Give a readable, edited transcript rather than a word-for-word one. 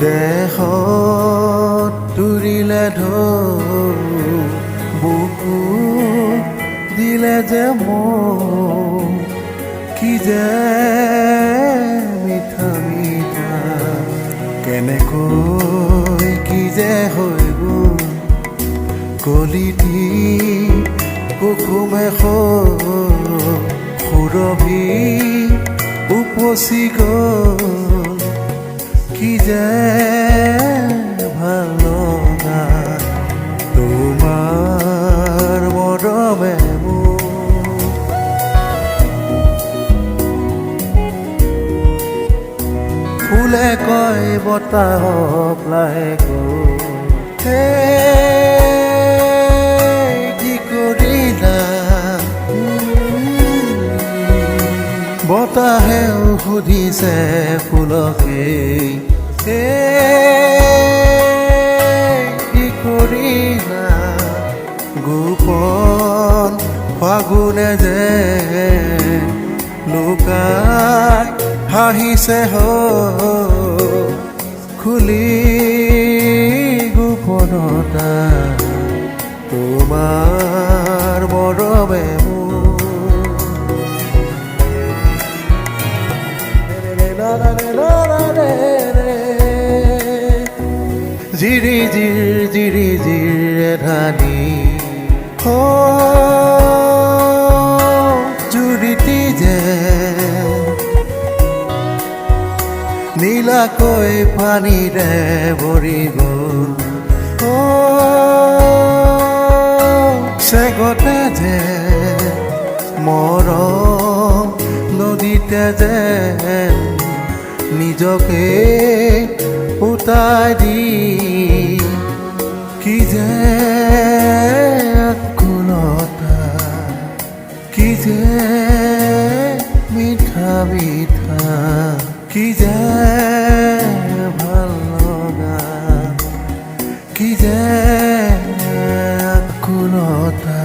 দেহত তুৰিলে ঢৌ বুকু দিলে যে মৌ কি যে মিঠা মিঠা কেনেকৈ কি যে হৈ গ'ল কলিটি কুকুমে সুৰভি উপচি গ'ল কি যে ভাল লগা তোমাৰ মৰমে ফুলে কয় বতাহক লাহে কি কৰিলা বতাহেও সুধিছে ফুলকে কি কৰিলা গোপন ফাগুনে যে লুকাই হাঁহিছে খুলি গোপনতা তোমাৰ মৰমে জিৰি জিৰ ধানি জুৰিতি যে নীলাকৈ পানীৰে ভৰি গ'ল চেগতে যে মৰম নদীতে যে নিজকে উটাই দি কি যে আকুলতা কি যে মিঠা মিঠা কি যে ভাল লগা কি যে আকুলতা